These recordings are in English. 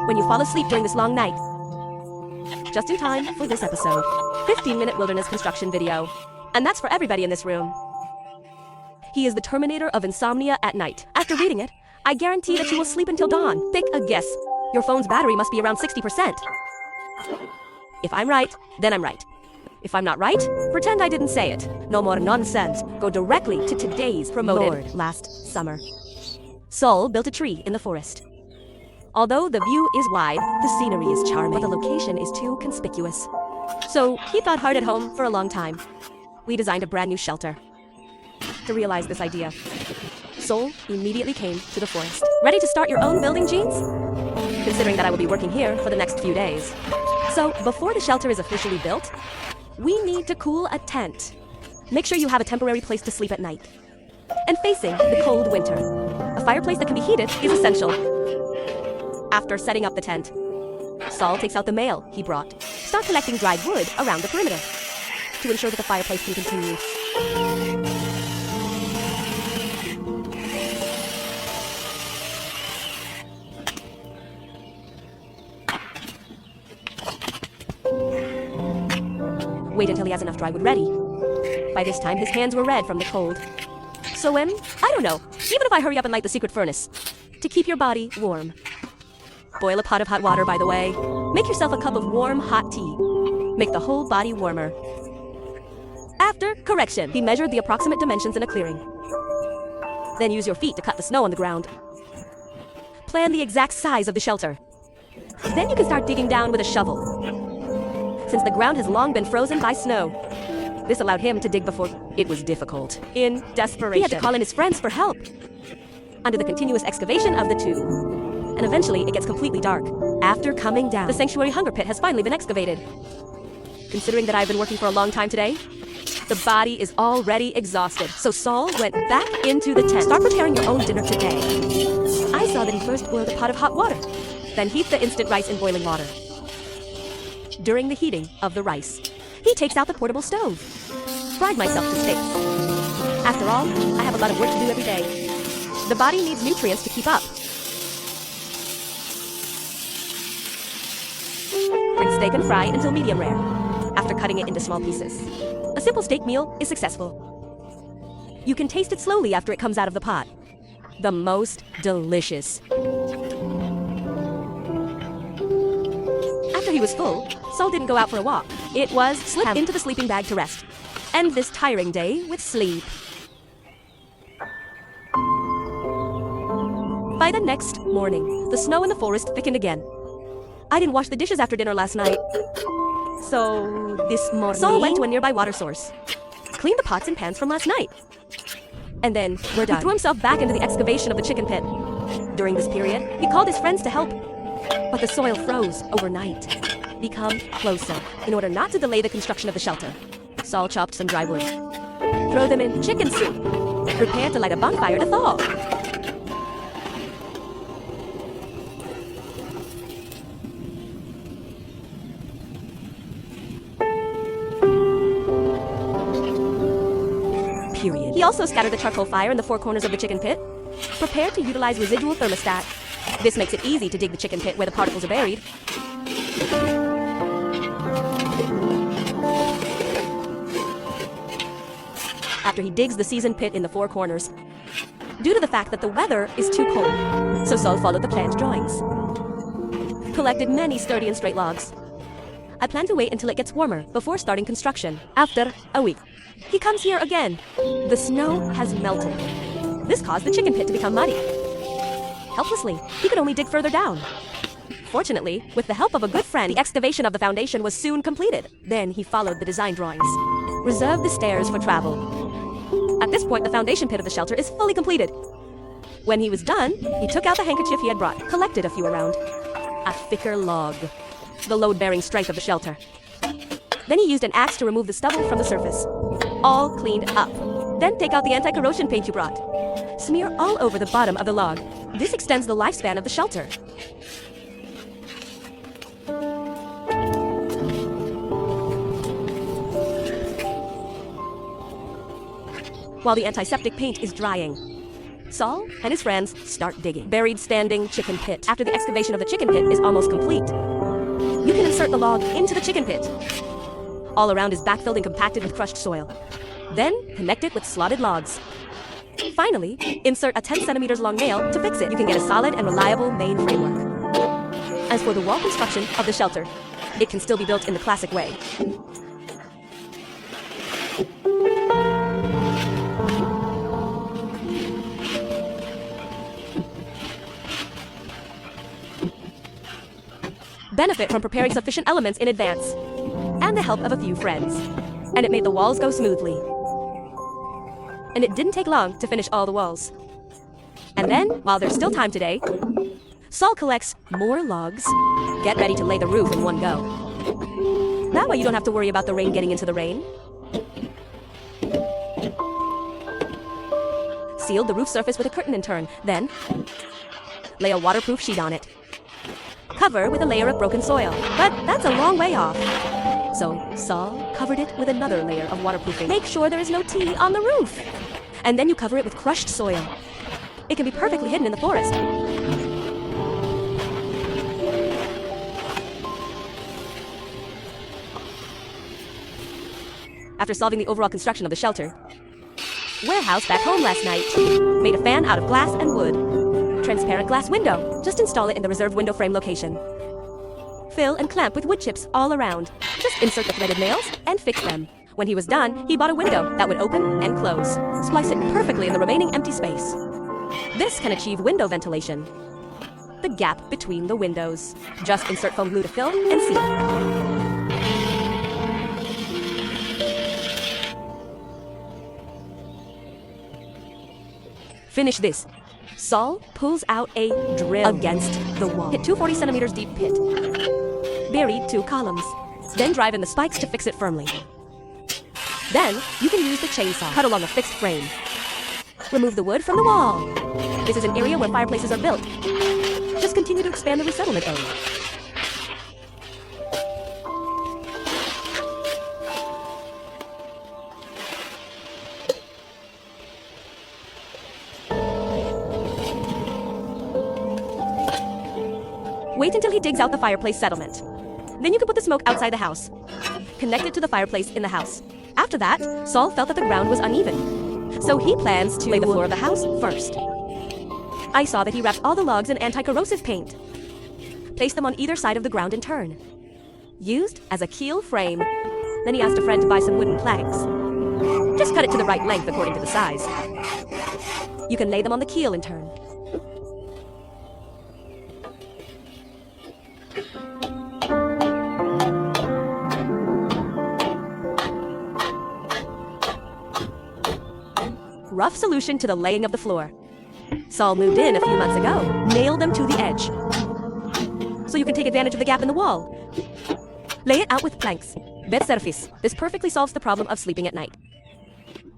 when you fall asleep during this long night. Just in time for this episode. 15-minute wilderness construction video. And that's for everybody in this room. He is the Terminator of insomnia at night. After reading it, I guarantee that you will sleep until dawn. Take a guess. Your phone's battery must be around 60%. If I'm right, then I'm right. If I'm not right, pretend I didn't say it. No more nonsense. Go directly to today's promoted last summer. Saul built a tree in the forest. Although the view is wide, the scenery is charming, but the location is too conspicuous. So he thought hard at home for a long time. We designed a brand new shelter. To realize this idea, Saul immediately came to the forest. Ready to start your own building, Jeans? Considering that I will be working here for the next few days. So before the shelter is officially built, we need to cool a tent. Make sure you have a temporary place to sleep at night. And facing the cold winter, a fireplace that can be heated is essential. After setting up the tent, Saul takes out the mail he brought. Start collecting dried wood around the perimeter to ensure that the fireplace can continue. Wait until he has enough dry wood ready. By this time, his hands were red from the cold. So I don't know, even if I hurry up and light the secret furnace, to keep your body warm. Boil a pot of hot water, by the way. Make yourself a cup of warm, hot tea. Make the whole body warmer. After correction, he measured the approximate dimensions in a clearing. Then use your feet to cut the snow on the ground. Plan the exact size of the shelter. Then you can start digging down with a shovel. Since the ground has long been frozen by snow, this allowed him to dig before it was difficult. In desperation, he had to call in his friends for help. Under the continuous excavation of the two. And eventually, it gets completely dark. After coming down, the sanctuary hunger pit has finally been excavated. Considering that I've been working for a long time today, the body is already exhausted. So Saul went back into the tent. Start preparing your own dinner today. I saw that he first boiled a pot of hot water, then heat the instant rice in boiling water. During the heating of the rice, he takes out the portable stove. Fried myself to steaks. After all, I have a lot of work to do every day. The body needs nutrients to keep up. Bring steak and fry until medium rare, after cutting it into small pieces. A simple steak meal is successful. You can taste it slowly after it comes out of the pot. The most delicious. After he was full, Saul didn't go out for a walk. It was slip into the sleeping bag to rest. End this tiring day with sleep. By the next morning, the snow in the forest thickened again. I didn't wash the dishes after dinner last night. So this morning, Saul went to a nearby water source. Cleaned the pots and pans from last night. And then he threw himself back into the excavation of the chicken pit. During this period, he called his friends to help. But the soil froze overnight. Become closer. In order not to delay the construction of the shelter, Saul chopped some dry wood. Throw them in chicken soup. Prepare to light a bonfire to thaw. Period. He also scattered the charcoal fire in the four corners of the chicken pit. Prepare to utilize residual thermostat. This makes it easy to dig the chicken pit where the particles are buried. After he digs the seasoned pit in the four corners, due to the fact that the weather is too cold, so Saul followed the planned drawings. Collected many sturdy and straight logs. I plan to wait until it gets warmer before starting construction. After a week, he comes here again. The snow has melted. This caused the chicken pit to become muddy. Helplessly, he could only dig further down. Fortunately, with the help of a good friend, the excavation of the foundation was soon completed. Then he followed the design drawings. Reserve the stairs for travel. At this point, the foundation pit of the shelter is fully completed. When he was done, he took out the handkerchief he had brought, collected a few around. A thicker log. The load-bearing strength of the shelter. Then he used an axe to remove the stubble from the surface. All cleaned up. Then take out the anti-corrosion paint you brought. Smear all over the bottom of the log. This extends the lifespan of the shelter. While the antiseptic paint is drying, Saul and his friends start digging. Buried standing chicken pit. After the excavation of the chicken pit is almost complete, you can insert the log into the chicken pit. All around is backfilled and compacted with crushed soil. Then, connect it with slotted logs. Finally, insert a 10 centimeters long nail to fix it. You can get a solid and reliable main framework. As for the wall construction of the shelter, it can still be built in the classic way. Benefit from preparing sufficient elements in advance, and the help of a few friends. And it made the walls go smoothly. And it didn't take long to finish all the walls. And then, while there's still time today, Saul collects more logs. Get ready to lay the roof in one go. That way you don't have to worry about the rain getting into the rain. Seal the roof surface with a curtain in turn. Then, lay a waterproof sheet on it. Cover with a layer of broken soil, but that's a long way off. So Saul covered it with another layer of waterproofing. Make sure there is no tea on the roof. And then you cover it with crushed soil. It can be perfectly hidden in the forest. After solving the overall construction of the shelter, Warehouse back home last night made a fan out of glass and wood. Transparent glass window. Just install it in the reserved window frame location. Fill and clamp with wood chips all around. Just insert the threaded nails and fix them. When he was done, he bought a window that would open and close. Splice it perfectly in the remaining empty space. This can achieve window ventilation. The gap between the windows. Just insert foam glue to fill and seal. Finish this. Saul pulls out a drill against the wall. Hit 2 40 centimeters deep pit. Buried 2 columns. Then drive in the spikes to fix it firmly. Then, you can use the chainsaw. Cut along a fixed frame. Remove the wood from the wall. This is an area where fireplaces are built. Just continue to expand the resettlement area. Wait until he digs out the fireplace settlement. Then you can put the smoke outside the house. Connect it to the fireplace in the house. After that, Saul felt that the ground was uneven. So he plans to lay the floor of the house first. I saw that he wrapped all the logs in anti-corrosive paint. Placed them on either side of the ground in turn. Used as a keel frame. Then he asked a friend to buy some wooden planks. Just cut it to the right length according to the size. You can lay them on the keel in turn. Rough solution to the laying of the floor. Saul moved in a few months ago. Nailed them to the edge. So you can take advantage of the gap in the wall. Lay it out with planks. Bed surface. This perfectly solves the problem of sleeping at night.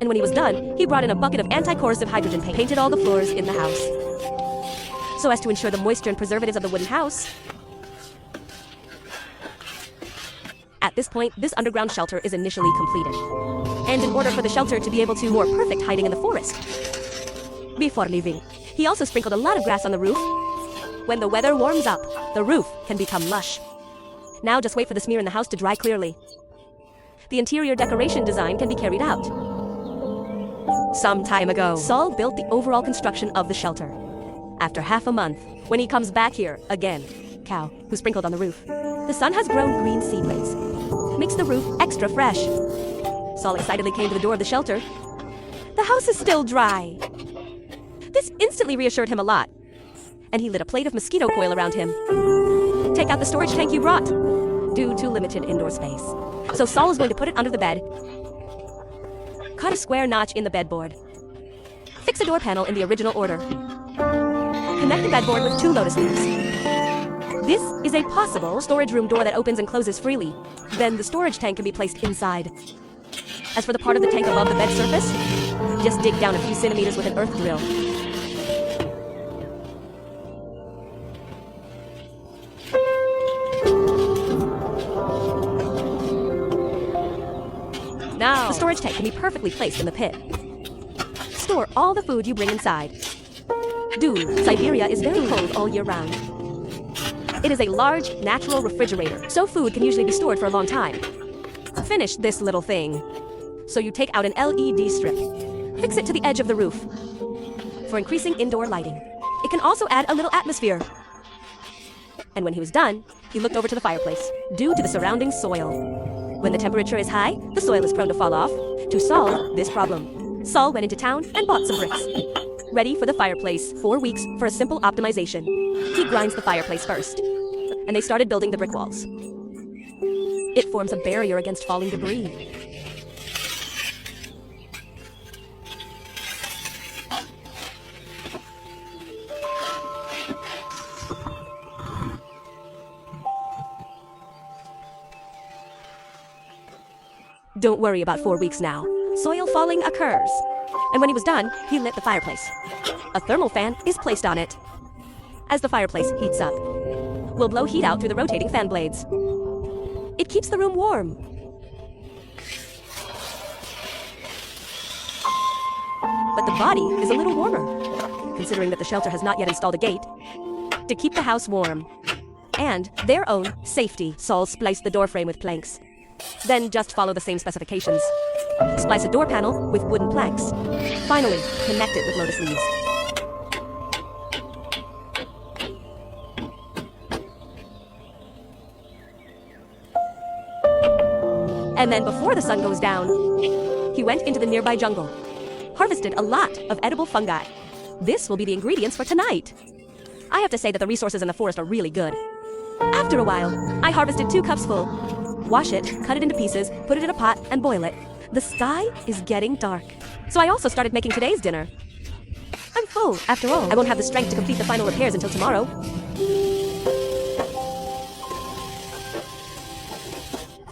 And when he was done, he brought in a bucket of anti-corrosive hydrogen paint. Painted all the floors in the house. So as to ensure the moisture and preservatives of the wooden house. At this point, this underground shelter is initially completed. And in order for the shelter to be able to more perfect hiding in the forest. Before leaving, he also sprinkled a lot of grass on the roof. When the weather warms up, the roof can become lush. Now just wait for the smear in the house to dry clearly. The interior decoration design can be carried out. Some time ago, Saul built the overall construction of the shelter. After half a month, when he comes back here again, cow, who sprinkled on the roof. The sun has grown green seedlings. Makes the roof extra fresh. Saul excitedly came to the door of the shelter. The house is still dry. This instantly reassured him a lot. And he lit a plate of mosquito coil around him. Take out the storage tank you brought, due to limited indoor space. So Saul is going to put it under the bed. Cut a square notch in the bedboard. Fix a door panel in the original order. Connect the bedboard with 2 lotus leaves. This is a possible storage room door that opens and closes freely. Then the storage tank can be placed inside. As for the part of the tank above the bed surface, just dig down a few centimeters with an earth drill. Now, the storage tank can be perfectly placed in the pit. Store all the food you bring inside. Dude, Siberia is very cold all year round. It is a large, natural refrigerator, so food can usually be stored for a long time. Finish this little thing. So you take out an LED strip. Fix it to the edge of the roof for increasing indoor lighting. It can also add a little atmosphere. And when he was done, he looked over to the fireplace, due to the surrounding soil. When the temperature is high, the soil is prone to fall off. To solve this problem, Saul went into town and bought some bricks. Ready for the fireplace. 4 weeks for a simple optimization. He grinds the fireplace first, and they started building the brick walls. It forms a barrier against falling debris. Don't worry about 4 weeks now. Soil falling occurs. And when he was done, he lit the fireplace. A thermal fan is placed on it. As the fireplace heats up, we'll blow heat out through the rotating fan blades. It keeps the room warm. But the body is a little warmer, considering that the shelter has not yet installed a gate. To keep the house warm and their own safety, Saul spliced the door frame with planks. Then just follow the same specifications. Splice a door panel with wooden planks. Finally, connect it with lotus leaves. And then before the sun goes down, he went into the nearby jungle, harvested a lot of edible fungi. This will be the ingredients for tonight. I have to say that the resources in the forest are really good. After a while, I harvested 2 cups full. Wash it, cut it into pieces, put it in a pot, and boil it. The sky is getting dark. So I also started making today's dinner. I'm full, after all. I won't have the strength to complete the final repairs until tomorrow.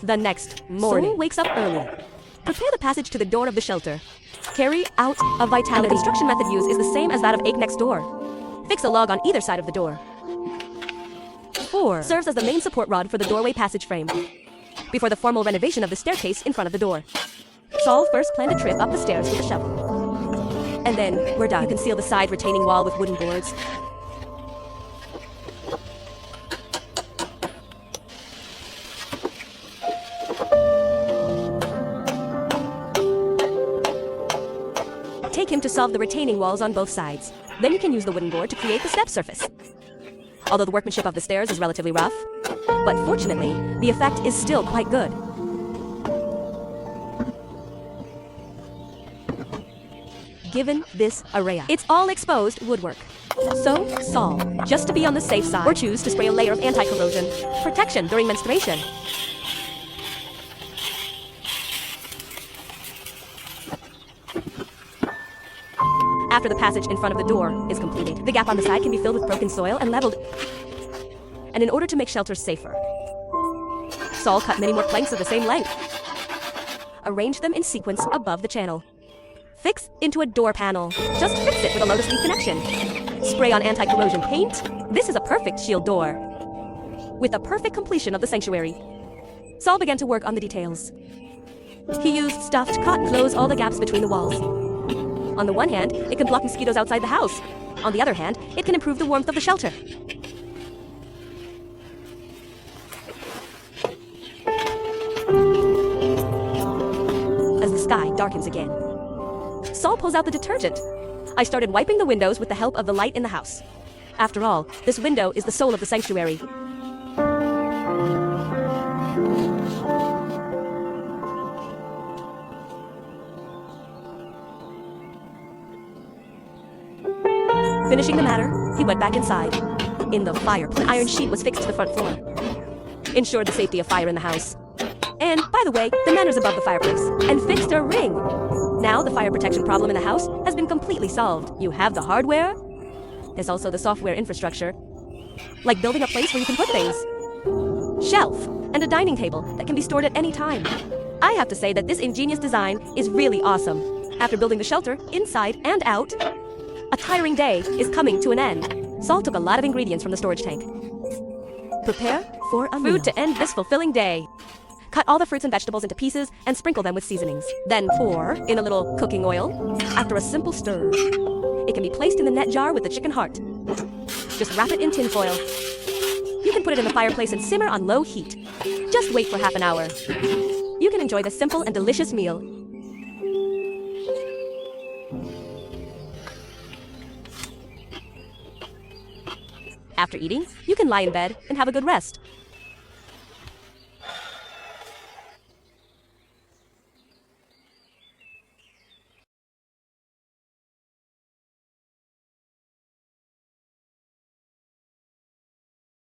The next morning, Saul wakes up early. Prepare the passage to the door of the shelter. Carry out a vitality. And the construction method used is the same as that of Egg Next Door. Fix a log on either side of the door. 4 serves as the main support rod for the doorway passage frame. Before the formal renovation of the staircase in front of the door, Saul first planned a trip up the stairs with a shovel. And then, we're done. You can seal the side retaining wall with wooden boards. Take him to solve the retaining walls on both sides. Then you can use the wooden board to create the step surface. Although the workmanship of the stairs is relatively rough, but fortunately, the effect is still quite good. Given this area, it's all exposed woodwork. So, Saul, just to be on the safe side, or choose to spray a layer of anti-corrosion protection during menstruation. After the passage in front of the door is completed, the gap on the side can be filled with broken soil and leveled. And in order to make shelters safer, Saul cut many more planks of the same length. Arrange them in sequence above the channel. Fix into a door panel. Just fix it with a lotus leaf connection. Spray on anti-corrosion paint. This is a perfect shield door. With a perfect completion of the sanctuary, Saul began to work on the details. He used stuffed cotton to close all the gaps between the walls. On the one hand, it can block mosquitoes outside the house. On the other hand, it can improve the warmth of the shelter. As the sky darkens again, Saul pulls out the detergent. I started wiping the windows with the help of the light in the house. After all, this window is the soul of the sanctuary. Finishing the matter, he went back inside. In the fireplace, an iron sheet was fixed to the front floor. Ensured the safety of fire in the house. And, by the way, the man was above the fireplace and fixed a ring. Now the fire protection problem in the house has been completely solved. You have the hardware. There's also the software infrastructure. Like building a place where you can put things. Shelf and a dining table that can be stored at any time. I have to say that this ingenious design is really awesome. After building the shelter, inside and out, a tiring day is coming to an end. Saul took a lot of ingredients from the storage tank. Prepare for a food to end this fulfilling day. Cut all the fruits and vegetables into pieces and sprinkle them with seasonings. Then pour in a little cooking oil. After a simple stir, It can be placed in the net jar with the chicken heart. Just wrap it in tin foil. You can put it in the fireplace and simmer on low heat. Just wait for half an hour. You can enjoy the simple and delicious meal. After eating, you can lie in bed and have a good rest.